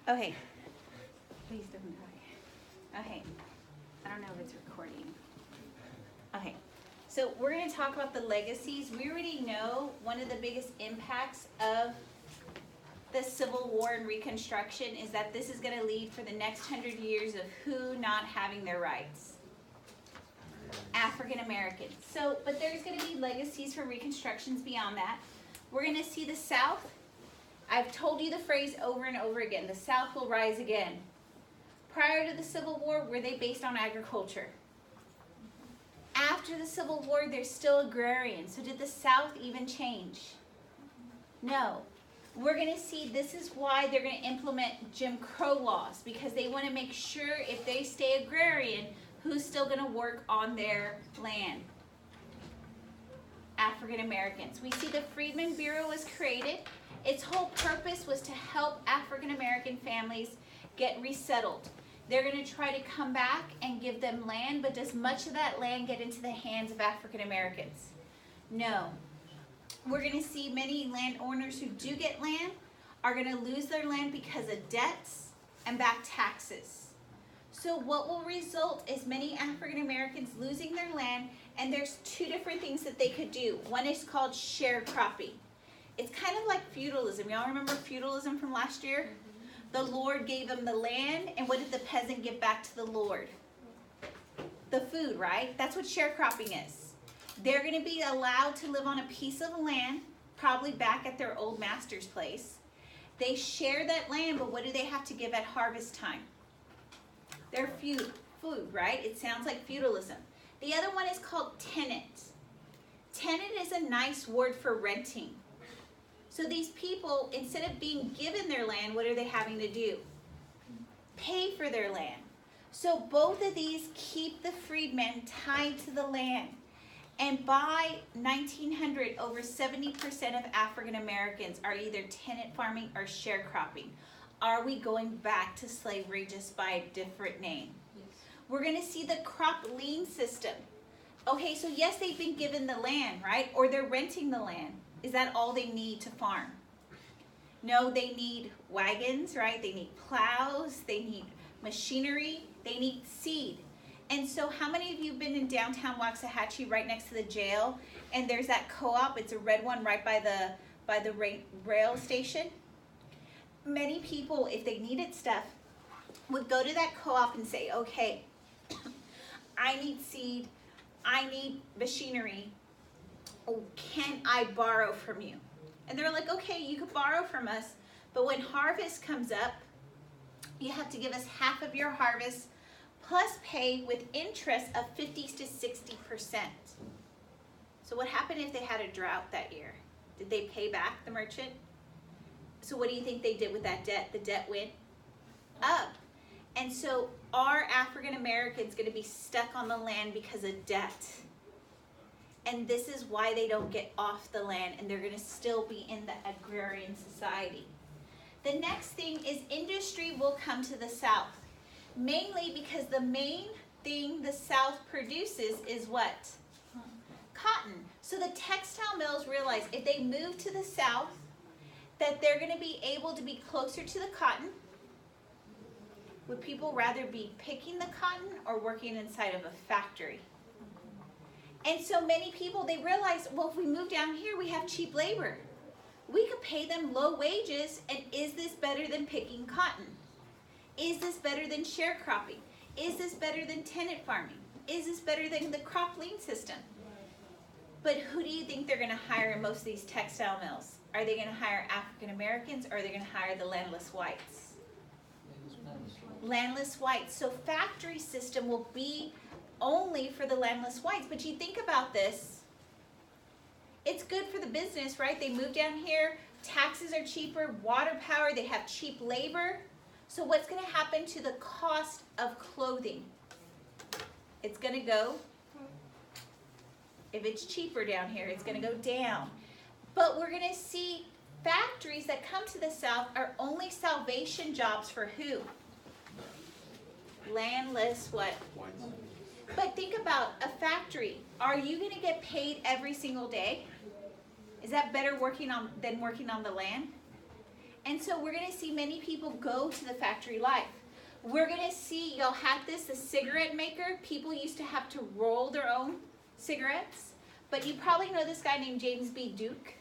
Okay. Please don't die. Okay. I don't know if it's recording. Okay. So we're going to talk about the legacies. We already know one of the biggest impacts of the Civil War and Reconstruction is that this is going to lead for the next 100 years of who not having their rights. African Americans. So, but there's going to be legacies for Reconstructions beyond that. We're going to see the South. I've told you the phrase over and over again. The South will rise again. Prior to the Civil War, were they based on agriculture? After the Civil War, they're still agrarian. So did the South even change? No. We're going to see this is why they're going to implement Jim Crow laws, because they want to make sure if they stay agrarian, who's still going to work on their land? African Americans. We see the Freedmen Bureau was created. Its whole purpose was to help African American families get resettled. They're going to try to come back and give them land, but does much of that land get into the hands of African Americans? No. We're going to see many landowners who do get land are going to lose their land because of debts and back taxes. So what will result is many African Americans losing their land, and there's two different things that they could do. One is called sharecropping. It's kind of like feudalism. Y'all remember feudalism from last year? The Lord gave them the land, and what did the peasant give back to the Lord? The food, right? That's what sharecropping is. They're going to be allowed to live on a piece of land, probably back at their old master's place. They share that land, but what do they have to give at harvest time? Their food, right? It sounds like feudalism. The other one is called tenant. Tenant is a nice word for renting. So these people, instead of being given their land, what are they having to do? Pay for their land. So both of these keep the freedmen tied to the land. And by 1900, over 70% of African Americans are either tenant farming or sharecropping. Are we going back to slavery just by a different name? Yes. We're going to see the crop lien system. Okay, so yes, they've been given the land, right? Or they're renting the land. Is that all they need to farm? No, they need wagons, right? They need plows, they need machinery, they need seed. And so how many of you have been in downtown Waxahachie right next to the jail? And there's that co-op, it's a red one right by the rail station. Many people, if they needed stuff, would go to that co-op and say, okay, I need seed, I need machinery, oh, can I borrow from you? And they're like, okay, you could borrow from us, but when harvest comes up, you have to give us half of your harvest plus pay with interest of 50 to 60%. So what happened if they had a drought that year? Did they pay back the merchant? So what do you think they did with that debt? The debt went up. And so are African Americans going to be stuck on the land because of debt? And this is why they don't get off the land, and they're going to still be in the agrarian society. The next thing is industry will come to the South, mainly because the main thing the South produces is what? Cotton. So the textile mills realize if they move to the South, that they're going to be able to be closer to the cotton. Would people rather be picking the cotton or working inside of a factory? And so many people, they realize, well, if we move down here, we have cheap labor. We could pay them low wages, and is this better than picking cotton? Is this better than sharecropping? Is this better than tenant farming? Is this better than the crop lien system? But who do you think they're going to hire in most of these textile mills? Are they going to hire African Americans, or are they going to hire the landless whites? Landless whites. So factory system will be only for the landless whites. But you think about this, it's good for the business, right? They move down here, taxes are cheaper, water power, they have cheap labor. So what's going to happen to the cost of clothing? It's going to go, if it's cheaper down here, it's going to go down. But we're going to see factories that come to the South are only salvation jobs for who? Landless what? But think about a factory. Are you going to get paid every single day? Is that better than working on the land? And so we're going to see many people go to the factory life. We're going to see, y'all had this, the cigarette maker. People used to have to roll their own cigarettes. But you probably know this guy named James B. Duke.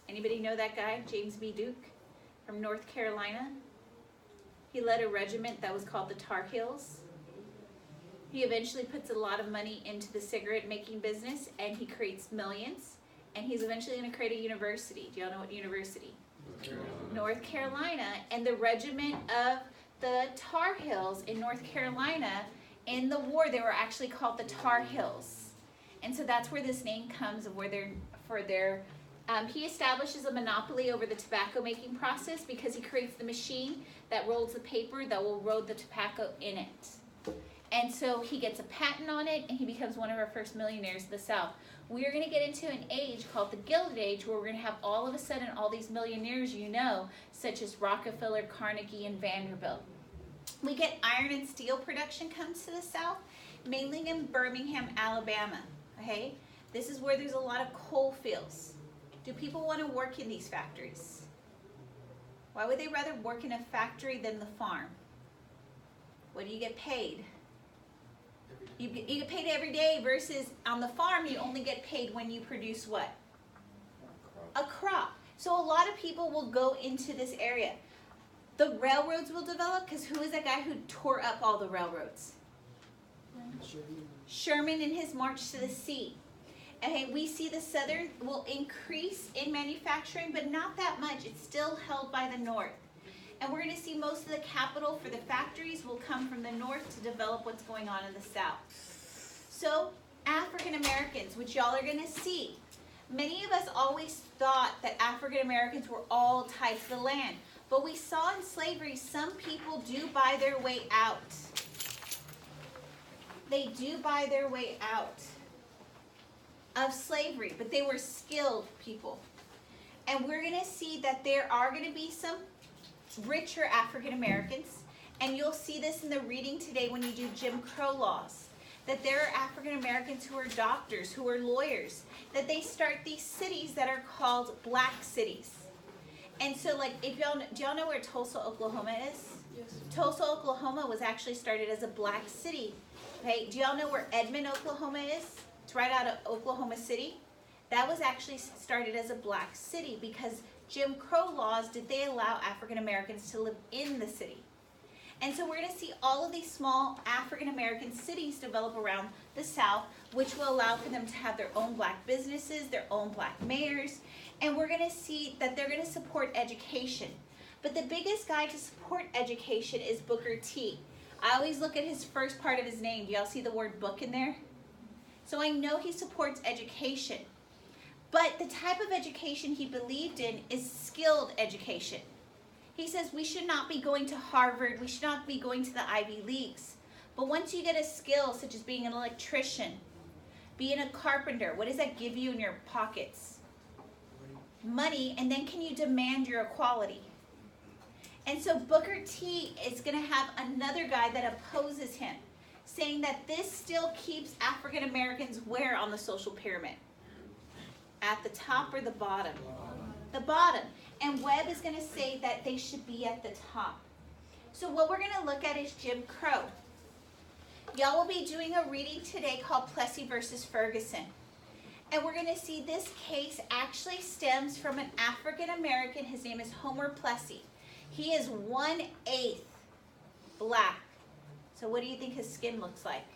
Anybody know that guy, James B. Duke, from North Carolina? He led a regiment that was called the Tar Heels. He eventually puts a lot of money into the cigarette making business, and he creates millions. And he's eventually going to create a university. Do y'all know what university? North Carolina. And the regiment of the Tar Heels in North Carolina, in the war, they were actually called the Tar Heels. And so that's where this name comes, of where he establishes a monopoly over the tobacco making process because he creates the machine that rolls the paper that will roll the tobacco in it. And so he gets a patent on it, and he becomes one of our first millionaires of the South. We are going to get into an age called the Gilded Age, where we're going to have all of a sudden all these millionaires you know, such as Rockefeller, Carnegie, and Vanderbilt. We get iron and steel production comes to the South, mainly in Birmingham, Alabama. Okay, this is where there's a lot of coal fields. Do people want to work in these factories? Why would they rather work in a factory than the farm? What do you get paid? You get paid every day versus on the farm you only get paid when you produce what? A crop. So a lot of people will go into this area. The railroads will develop because who is that guy who tore up all the railroads? Sherman in his march to the sea. Okay, we see the Southern will increase in manufacturing, but not that much. It's still held by the North. And we're going to see most of the capital for the factories will come from the North to develop what's going on in the South. So African Americans, which y'all are going to see, many of us always thought that African Americans were all tied to the land. But we saw in slavery some people do buy their way out. They do buy their way out of slavery, but they were skilled people. And we're going to see that there are going to be some richer African Americans, and you'll see this in the reading today when you do Jim Crow laws, that there are African Americans who are doctors, who are lawyers, that they start these cities that are called black cities. And so, like, if y'all, do y'all know where Tulsa, Oklahoma is? Yes. Tulsa, Oklahoma was actually started as a black city. Okay, do y'all know where Edmond, Oklahoma is? It's right out of Oklahoma City. That was actually started as a black city because Jim Crow laws, did they allow African Americans to live in the city? And so we're going to see all of these small African American cities develop around the South, which will allow for them to have their own black businesses, their own black mayors, and we're going to see that they're going to support education. But the biggest guy to support education is Booker T. I always look at his first part of his name. Do y'all see the word book in there? So I know he supports education. But the type of education he believed in is skilled education. He says we should not be going to Harvard, we should not be going to the Ivy Leagues. But once you get a skill, such as being an electrician, being a carpenter, what does that give you in your pockets? Money, and then can you demand your equality? And so Booker T is going to have another guy that opposes him, saying that this still keeps African Americans where on the social pyramid? At the top or the bottom? The bottom. And Webb is going to say that they should be at the top. So what we're going to look at is Jim Crow. Y'all will be doing a reading today called Plessy versus Ferguson. And we're going to see this case actually stems from an African American. His name is Homer Plessy. He is 1/8 black. So what do you think his skin looks like?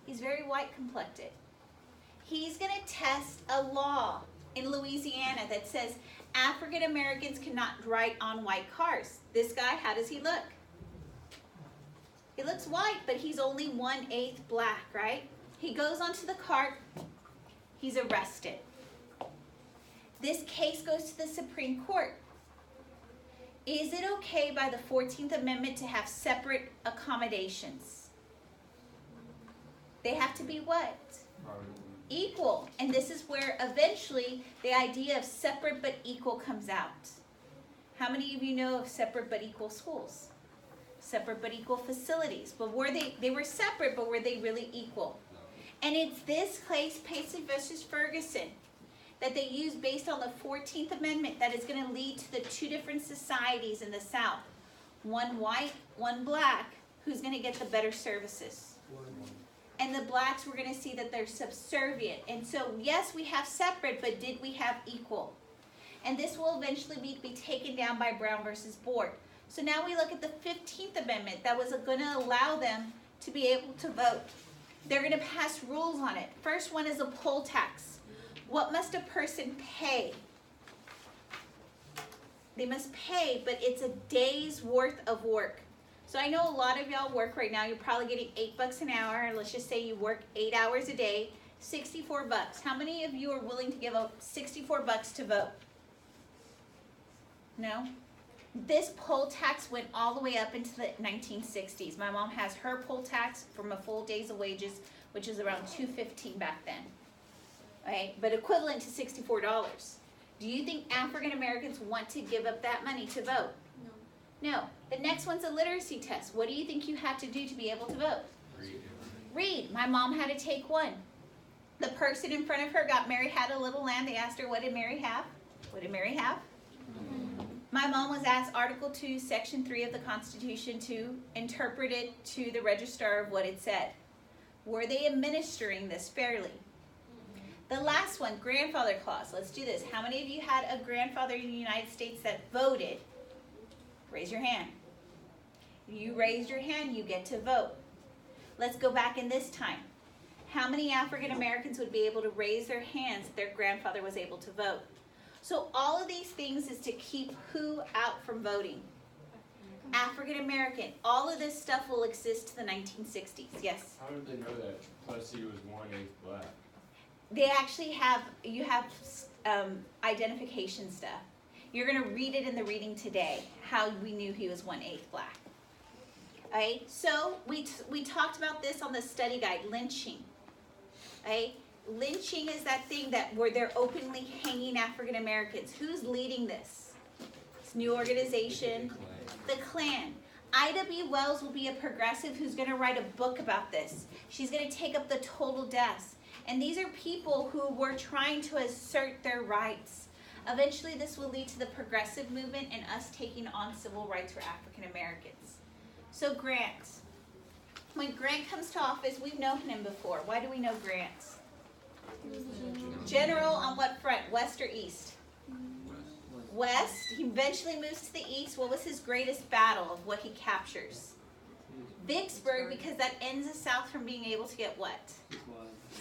He's very white complected. He's going to test a law in Louisiana that says African Americans cannot ride on white cars. This guy, how does he look? He looks white, but he's only 1/8 black, right? He goes onto the cart. He's arrested. This case goes to the Supreme Court. Is it okay by the 14th Amendment to have separate accommodations? They have to be what? Equal. And this is where eventually the idea of separate but equal comes out. How many of you know of separate but equal schools? Separate but equal facilities. But were they were separate, but were they really equal? And it's this case, Plessy versus Ferguson. that they use based on the 14th Amendment that is going to lead to the two different societies in the South. One white, one black, who's going to get the better services. And the blacks, we're going to see that they're subservient. And so, yes, we have separate, but did we have equal? And this will eventually be taken down by Brown versus Board. So now we look at the 15th Amendment that was going to allow them to be able to vote. They're going to pass rules on it. First one is a poll tax. What must a person pay? They must pay, but it's a day's worth of work. So I know a lot of y'all work right now. You're probably getting $8 an hour. Let's just say you work 8 hours a day, 64 bucks. How many of you are willing to give up 64 bucks to vote? No? This poll tax went all the way up into the 1960s. My mom has her poll tax from a full day's of wages, which is around $2.15 back then. Okay, but equivalent to $64. Do you think African Americans want to give up that money to vote? No. The next one's a literacy test. What do you think you have to do to be able to vote? Read. My mom had to take one. The person in front of her got Mary had a little lamb. They asked her, what did Mary have? What did Mary have? My mom was asked Article 2, Section 3 of the Constitution to interpret it to the registrar of what it said. Were they administering this fairly? The last one, grandfather clause. Let's do this. How many of you had a grandfather in the United States that voted? Raise your hand. If you raised your hand, you get to vote. Let's go back in this time. How many African Americans would be able to raise their hands if their grandfather was able to vote? So all of these things is to keep who out from voting? African American. All of this stuff will exist to the 1960s. Yes? How did they know that Plessy was 1/8 black? They actually have, you have identification stuff. You're going to read it in the reading today, how we knew he was 1/8 black. Okay, so we talked about this on the study guide, lynching. Okay, lynching is that thing that where they're openly hanging African Americans. Who's leading this? This new organization, the Klan. Ida B. Wells will be a progressive who's going to write a book about this. She's going to take up the total deaths. And these are people who were trying to assert their rights. Eventually, this will lead to the progressive movement and us taking on civil rights for African Americans. So Grant. When Grant comes to office, we've known him before. Why do we know Grant? General on what front? West or east? West. He eventually moves to the east. What was his greatest battle of what he captures? Vicksburg, because that ends the South from being able to get what?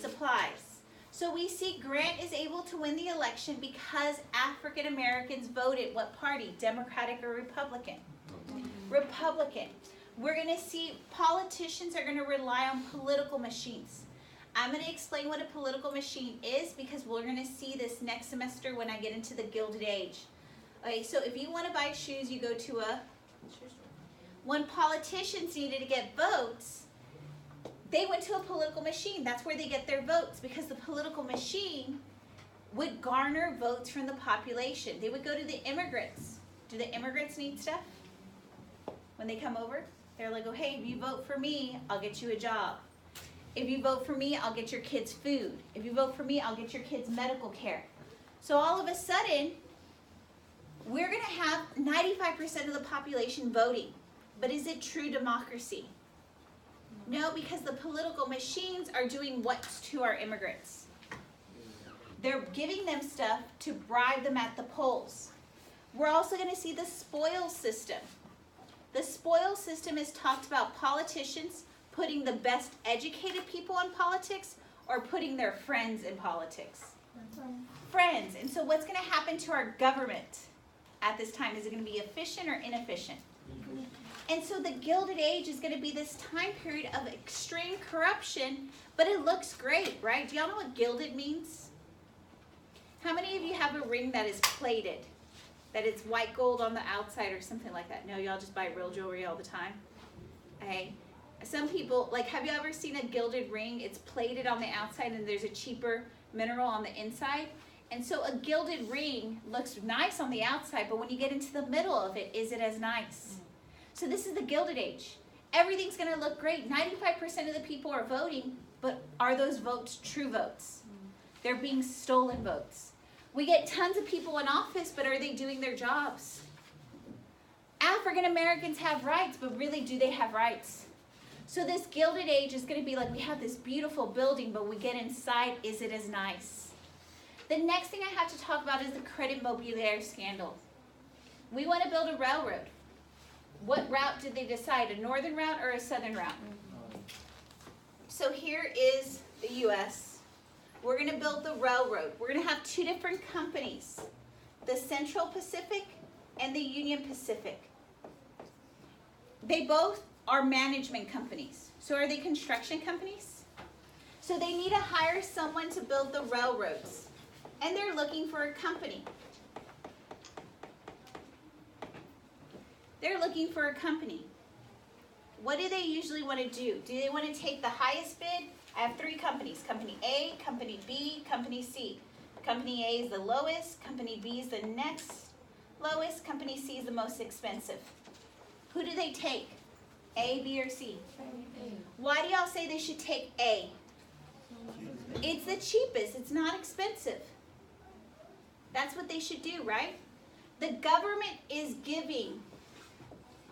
Supplies. So we see Grant is able to win the election because African Americans voted what party? Democratic or Republican? Republican. We're going to see politicians are going to rely on political machines. I'm going to explain what a political machine is because we're going to see this next semester when I get into the Gilded Age. Okay, so if you want to buy shoes, you go to a shoe store. When politicians needed to get votes, they went to a political machine. That's where they get their votes because the political machine would garner votes from the population. They would go to the immigrants. Do the immigrants need stuff when they come over? They're like, oh, hey, if you vote for me, I'll get you a job. If you vote for me, I'll get your kids food. If you vote for me, I'll get your kids medical care. So all of a sudden, we're going to have 95% of the population voting. But is it true democracy? No, because the political machines are doing what's to our immigrants. They're giving them stuff to bribe them at the polls. We're also going to see the spoils system. The spoils system is talked about politicians putting the best educated people in politics or putting their friends in politics. Friends. And so what's going to happen to our government at this time? Is it going to be efficient or inefficient? And so the Gilded Age is going to be this time period of extreme corruption, but it looks great, right? Do y'all know what gilded means? How many of you have a ring that is plated? That it's white gold on the outside or something like that? No, y'all just buy real jewelry all the time? Okay. Some people, like, have you ever seen a gilded ring? It's plated on the outside and there's a cheaper mineral on the inside. And so a gilded ring looks nice on the outside, but when you get into the middle of it, is it as nice? So this is the Gilded Age. Everything's going to look great. 95% of the people are voting, but are those votes true votes? They're being stolen votes. We get tons of people in office, but are they doing their jobs? African Americans have rights, but really, do they have rights? So this Gilded Age is going to be like, we have this beautiful building, but we get inside, is it as nice? The next thing I have to talk about is the credit mobilier scandal. We want to build a railroad. What route did they decide, a northern route or a southern route? So here is the U.S. We're going to build the railroad. We're going to have two different companies, the Central Pacific and the Union Pacific. They both are management companies. So are they construction companies? So they need to hire someone to build the railroads. And they're looking for a company. They're looking for a company. What do they usually want to do? Do they want to take the highest bid? I have three companies. Company A, Company B, Company C. Company A is the lowest. Company B is the next lowest. Company C is the most expensive. Who do they take? A, B, or C? Why do y'all say they should take A? It's the cheapest. It's not expensive. That's what they should do, right? The government is giving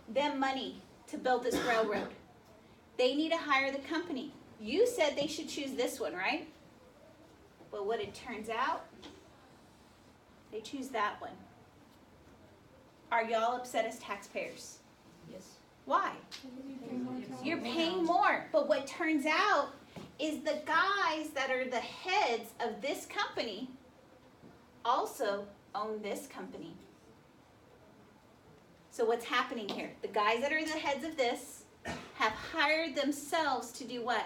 them money to build this railroad. They need to hire the company. You said they should choose this one, right? But what it turns out, they choose that one. Are y'all upset as taxpayers? Yes. Why? You're paying more. But what turns out is the guys that are the heads of this company also own this company. So what's happening here? The guys that are the heads of this have hired themselves to do what?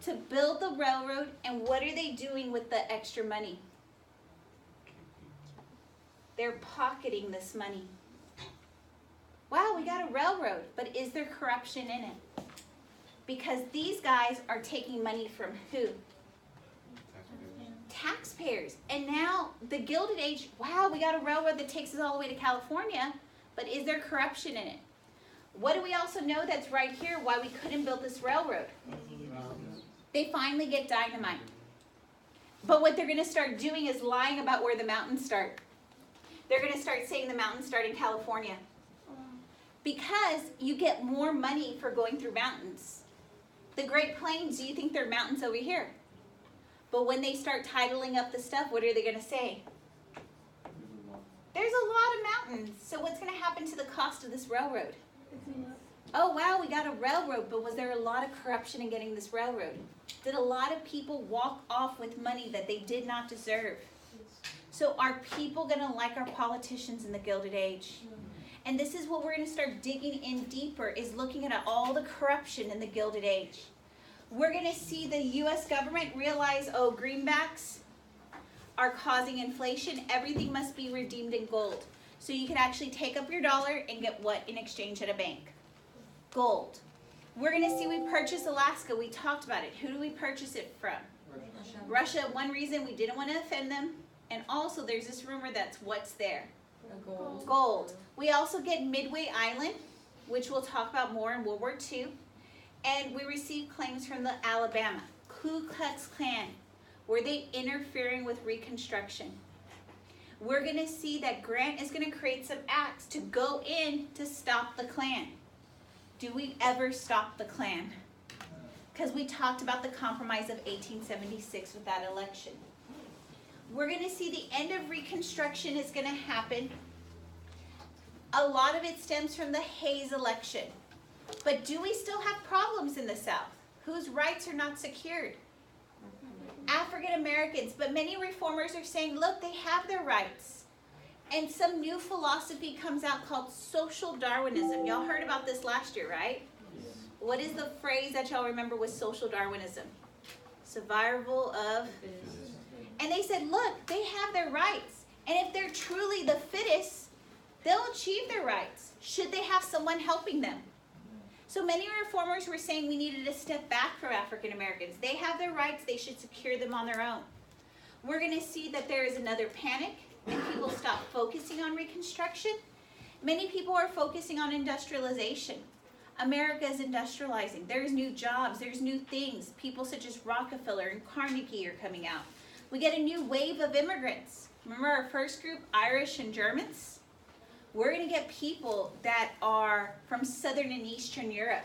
To build the railroad, and what are they doing with the extra money? They're pocketing this money. Wow, we got a railroad, but is there corruption in it? Because these guys are taking money from who? Taxpayers. And now the Gilded Age, wow, we got a railroad that takes us all the way to California, but is there corruption in it? What do we also know that's right here why we couldn't build this railroad? They finally get dynamite. But what they're going to start doing is lying about where the mountains start. They're going to start saying the mountains start in California. Because you get more money for going through mountains. The Great Plains, do you think they're mountains over here? But when they start titling up the stuff, what are they going to say? There's a lot of mountains. So what's going to happen to the cost of this railroad? Oh, wow, we got a railroad, but was there a lot of corruption in getting this railroad? Did a lot of people walk off with money that they did not deserve? So are people going to like our politicians in the Gilded Age? And this is what we're going to start digging in deeper, is looking at all the corruption in the Gilded Age. We're going to see the U.S. government realize, oh, greenbacks are causing inflation. Everything must be redeemed in gold. So you can actually take up your dollar and get what in exchange at a bank? Gold. We're going to see we purchase Alaska. We talked about it. Who do we purchase it from? Russia. One reason, we didn't want to offend them. And also there's this rumor that's what's there? Gold. Gold. We also get Midway Island, which we'll talk about more in World War II. And we received claims from the Alabama. Ku Klux Klan. Were they interfering with Reconstruction? We're going to see that Grant is going to create some acts to go in to stop the Klan. Do we ever stop the Klan? Because we talked about the Compromise of 1876 with that election. We're going to see the end of Reconstruction is going to happen. A lot of it stems from the Hayes election. But do we still have problems in the South? Whose rights are not secured? African Americans. But many reformers are saying, look, they have their rights. And some new philosophy comes out called social Darwinism. Y'all heard about this last year, right? Yes. What is the phrase that y'all remember with social Darwinism? Survival of... And they said, look, they have their rights. And if they're truly the fittest, they'll achieve their rights. Should they have someone helping them? So many reformers were saying we needed to step back from African Americans. They have their rights. They should secure them on their own. We're going to see that there is another panic and people stop focusing on Reconstruction. Many people are focusing on industrialization. America is industrializing. There's new jobs. There's new things. People such as Rockefeller and Carnegie are coming out. We get a new wave of immigrants. Remember our first group, Irish and Germans? We're going to get people that are from Southern and Eastern Europe.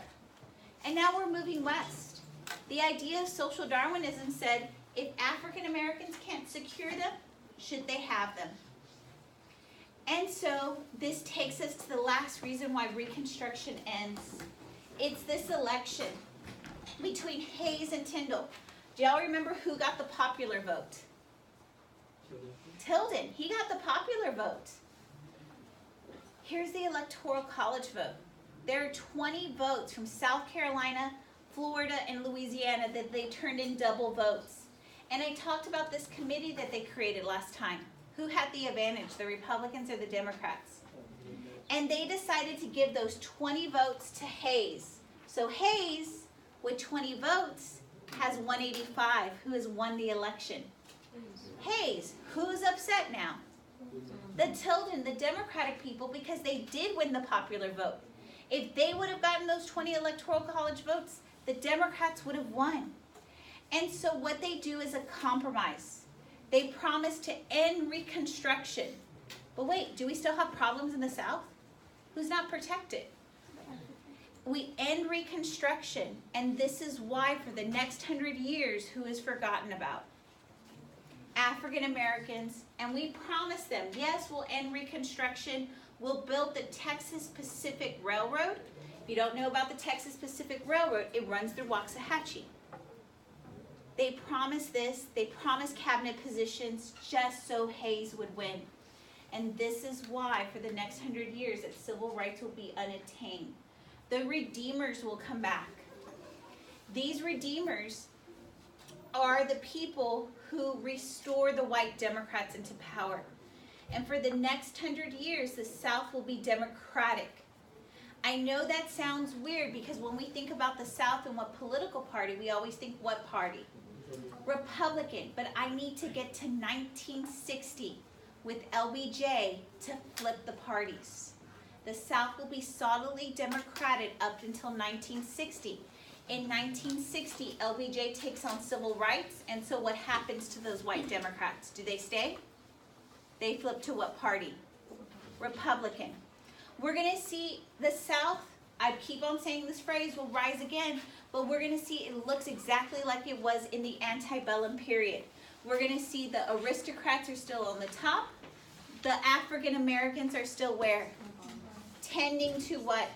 And now we're moving west. The idea of social Darwinism said, if African Americans can't secure them, should they have them? And so this takes us to the last reason why Reconstruction ends. It's this election between Hayes and Tyndall. Do y'all remember who got the popular vote? Tilden. He got the popular vote. Here's the Electoral College vote. There are 20 votes from South Carolina, Florida, and Louisiana that they turned in double votes. And I talked about this committee that they created last time. Who had the advantage, the Republicans or the Democrats? And they decided to give those 20 votes to Hayes. So Hayes, with 20 votes, has 185, who has won the election. Hayes, who's upset now? The Tilden, the Democratic people, because they did win the popular vote. If they would have gotten those 20 Electoral College votes, the Democrats would have won. And so what they do is a compromise. They promise to end Reconstruction. But wait, do we still have problems in the South? Who's not protected? We end Reconstruction, and this is why for the next 100 years, who is forgotten about? African Americans, and we promise them, yes, we'll end Reconstruction, we'll build the Texas Pacific Railroad. If you don't know about the Texas Pacific Railroad, it runs through Waxahachie. They promised this, they promised cabinet positions just so Hayes would win. And this is why for the next 100 years that civil rights will be unattained. The Redeemers will come back. These Redeemers are the people who restore the white Democrats into power. And for the next 100 years, the South will be Democratic. I know that sounds weird because when we think about the South and what political party, we always think what party? Republican, but I need to get to 1960 with LBJ to flip the parties. The South will be solidly Democratic up until 1960. In 1960, LBJ takes on civil rights, and so what happens to those white Democrats? Do they stay? They flip to what party? Republican. We're going to see the South, I keep on saying this phrase, will rise again, but we're going to see it looks exactly like it was in the antebellum period. We're going to see the aristocrats are still on the top. The African Americans are still where? Tending to what?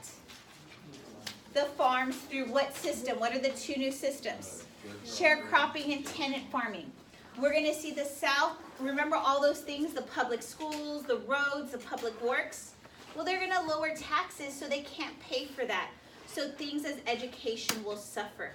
The farms through what system? What are the two new systems? Sharecropping and tenant farming. We're going to see the South, remember all those things, the public schools, the roads, the public works? Well, they're going to lower taxes so they can't pay for that. So things as education will suffer.